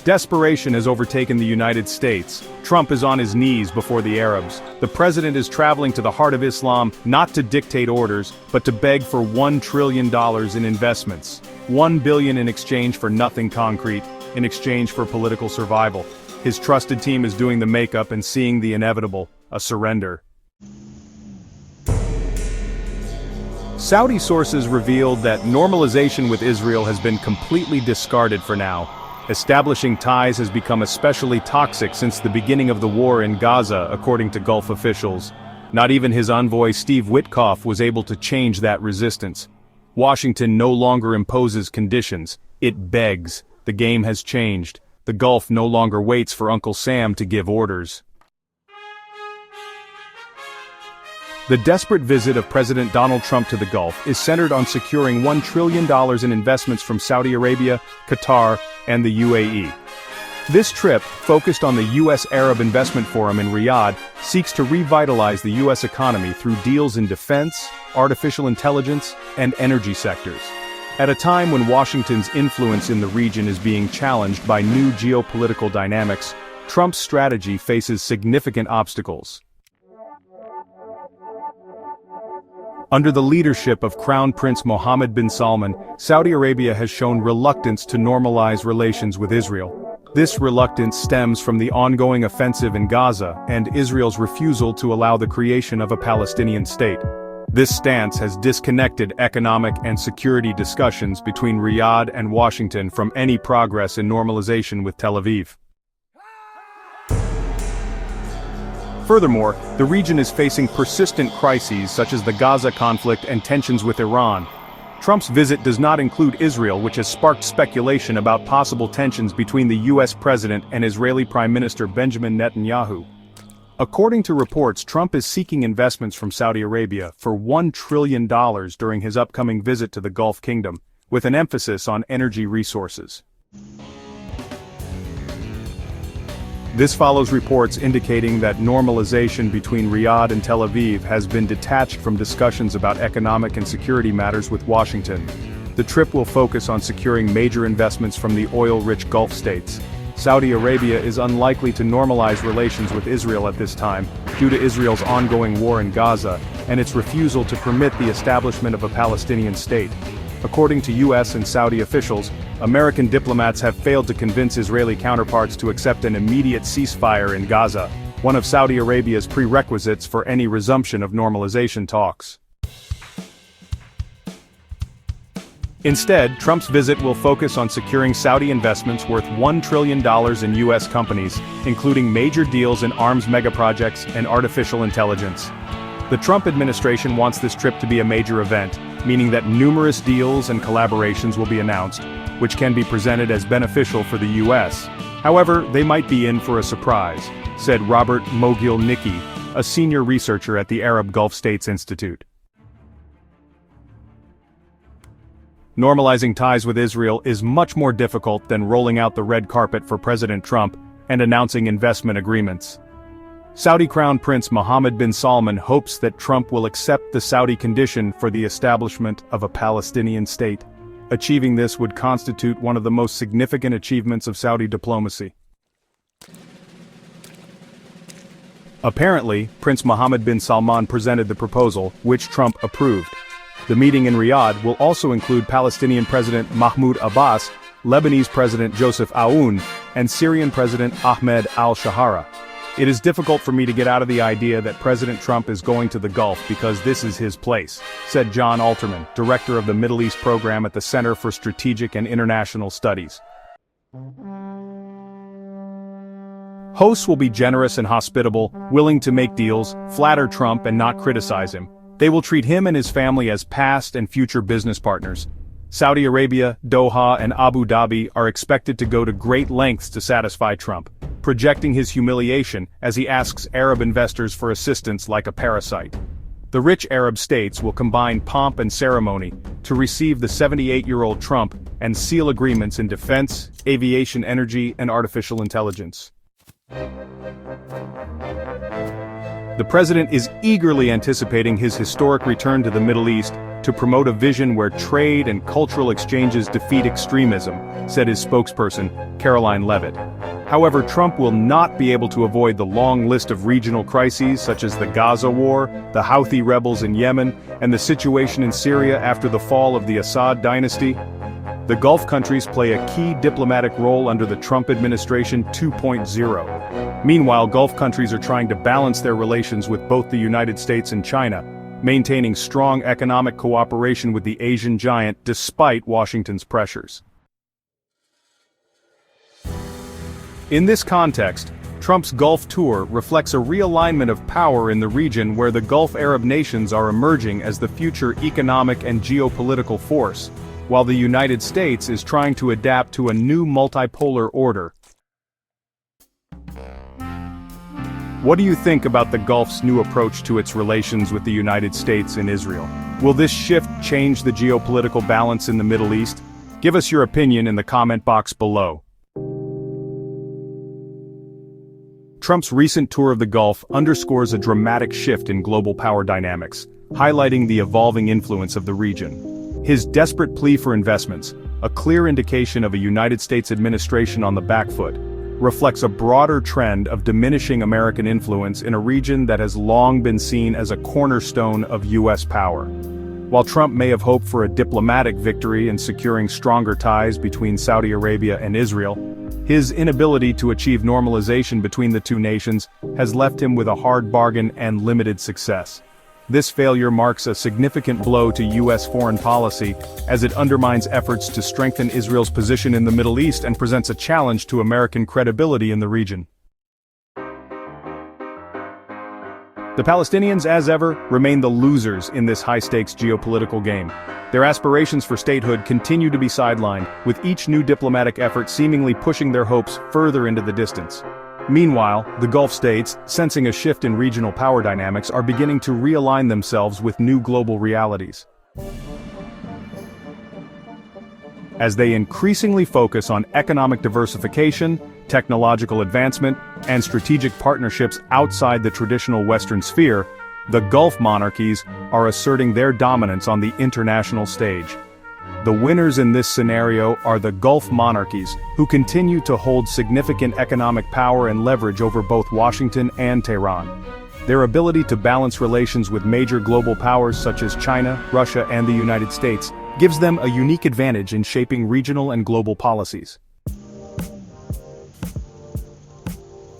Desperation has overtaken the United States. Trump is on his knees before the Arabs. The president is traveling to the heart of Islam, not to dictate orders, but to beg for $1 trillion in investments. $1 billion in exchange for nothing concrete, in exchange for political survival. His trusted team is doing the makeup and seeing the inevitable, a surrender. Saudi sources revealed that normalization with Israel has been completely discarded for now. Establishing ties has become especially toxic since the beginning of the war in Gaza, according to Gulf officials. Not even his envoy Steve Witkoff was able to change that resistance. Washington no longer imposes conditions, it begs. The game has changed. The Gulf no longer waits for Uncle Sam to give orders. The desperate visit of President Donald Trump to the Gulf is centered on securing $1 trillion in investments from Saudi Arabia, Qatar, and the UAE. This trip, focused on the U.S. Arab Investment Forum in Riyadh, seeks to revitalize the U.S. economy through deals in defense, artificial intelligence, and energy sectors. At a time when Washington's influence in the region is being challenged by new geopolitical dynamics, Trump's strategy faces significant obstacles. Under the leadership of Crown Prince Mohammed bin Salman, Saudi Arabia has shown reluctance to normalize relations with Israel. This reluctance stems from the ongoing offensive in Gaza and Israel's refusal to allow the creation of a Palestinian state. This stance has disconnected economic and security discussions between Riyadh and Washington from any progress in normalization with Tel Aviv. Furthermore, the region is facing persistent crises such as the Gaza conflict and tensions with Iran. Trump's visit does not include Israel, which has sparked speculation about possible tensions between the U.S. president and Israeli Prime Minister Benjamin Netanyahu. According to reports, Trump is seeking investments from Saudi Arabia for $1 trillion during his upcoming visit to the Gulf Kingdom, with an emphasis on energy resources. This follows reports indicating that normalization between Riyadh and Tel Aviv has been detached from discussions about economic and security matters with Washington. The trip will focus on securing major investments from the oil-rich Gulf states. Saudi Arabia is unlikely to normalize relations with Israel at this time, due to Israel's ongoing war in Gaza, and its refusal to permit the establishment of a Palestinian state. According to U.S. and Saudi officials, American diplomats have failed to convince Israeli counterparts to accept an immediate ceasefire in Gaza, one of Saudi Arabia's prerequisites for any resumption of normalization talks. Instead, Trump's visit will focus on securing Saudi investments worth $1 trillion in U.S. companies, including major deals in arms megaprojects and artificial intelligence. The Trump administration wants this trip to be a major event, meaning that numerous deals and collaborations will be announced, which can be presented as beneficial for the U.S. However, they might be in for a surprise, said Robert Mogil-Nicki, a senior researcher at the Arab Gulf States Institute. Normalizing ties with Israel is much more difficult than rolling out the red carpet for President Trump and announcing investment agreements. Saudi Crown Prince Mohammed bin Salman hopes that Trump will accept the Saudi condition for the establishment of a Palestinian state. Achieving this would constitute one of the most significant achievements of Saudi diplomacy. Apparently, Prince Mohammed bin Salman presented the proposal, which Trump approved. The meeting in Riyadh will also include Palestinian President Mahmoud Abbas, Lebanese President Joseph Aoun, and Syrian President Ahmed al-Shahara. It is difficult for me to get out of the idea that President Trump is going to the Gulf because this is his place, said John Alterman, director of the Middle East program at the Center for Strategic and International Studies. Hosts will be generous and hospitable, willing to make deals, flatter Trump and not criticize him. They will treat him and his family as past and future business partners. Saudi Arabia, Doha, and Abu Dhabi are expected to go to great lengths to satisfy Trump, projecting his humiliation as he asks Arab investors for assistance like a parasite. The rich Arab states will combine pomp and ceremony to receive the 78-year-old Trump and seal agreements in defense, aviation energy, and artificial intelligence. The president is eagerly anticipating his historic return to the Middle East, to promote a vision where trade and cultural exchanges defeat extremism, said his spokesperson, Caroline Leavitt. However, Trump will not be able to avoid the long list of regional crises such as the Gaza war, the Houthi rebels in Yemen, and the situation in Syria after the fall of the Assad dynasty. The Gulf countries play a key diplomatic role under the Trump administration 2.0. Meanwhile, Gulf countries are trying to balance their relations with both the United States and China, maintaining strong economic cooperation with the Asian giant despite Washington's pressures. In this context, Trump's Gulf tour reflects a realignment of power in the region where the Gulf Arab nations are emerging as the future economic and geopolitical force, while the United States is trying to adapt to a new multipolar order. What do you think about the Gulf's new approach to its relations with the United States and Israel? Will this shift change the geopolitical balance in the Middle East? Give us your opinion in the comment box below. Trump's recent tour of the Gulf underscores a dramatic shift in global power dynamics, highlighting the evolving influence of the region. His desperate plea for investments, a clear indication of a United States administration on the back foot, reflects a broader trend of diminishing American influence in a region that has long been seen as a cornerstone of U.S. power. While Trump may have hoped for a diplomatic victory in securing stronger ties between Saudi Arabia and Israel, his inability to achieve normalization between the two nations has left him with a hard bargain and limited success. This failure marks a significant blow to U.S. foreign policy, as it undermines efforts to strengthen Israel's position in the Middle East and presents a challenge to American credibility in the region. The Palestinians, as ever, remain the losers in this high-stakes geopolitical game. Their aspirations for statehood continue to be sidelined, with each new diplomatic effort seemingly pushing their hopes further into the distance. Meanwhile, the Gulf states, sensing a shift in regional power dynamics, are beginning to realign themselves with new global realities. As they increasingly focus on economic diversification, technological advancement, and strategic partnerships outside the traditional Western sphere, the Gulf monarchies are asserting their dominance on the international stage. The winners in this scenario are the Gulf monarchies, who continue to hold significant economic power and leverage over both Washington and Tehran. Their ability to balance relations with major global powers such as China, Russia, and the United States gives them a unique advantage in shaping regional and global policies.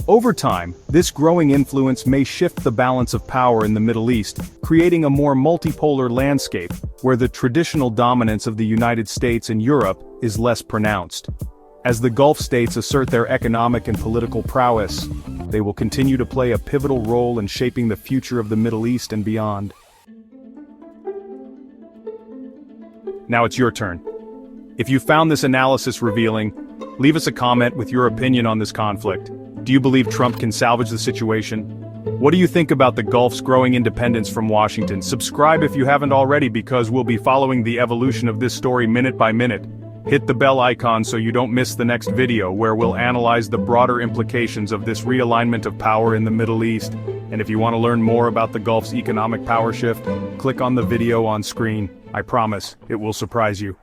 Over time, this growing influence may shift the balance of power in the Middle East, creating a more multipolar landscape, where the traditional dominance of the United States and Europe is less pronounced. As the Gulf states assert their economic and political prowess, they will continue to play a pivotal role in shaping the future of the Middle East and beyond. Now it's your turn. If you found this analysis revealing, leave us a comment with your opinion on this conflict. Do you believe Trump can salvage the situation? What do you think about the Gulf's growing independence from Washington? Subscribe if you haven't already, because we'll be following the evolution of this story minute by minute. Hit the bell icon so you don't miss the next video, where we'll analyze the broader implications of this realignment of power in the Middle East. And if you want to learn more about the Gulf's economic power shift, click on the video on screen. I promise, it will surprise you.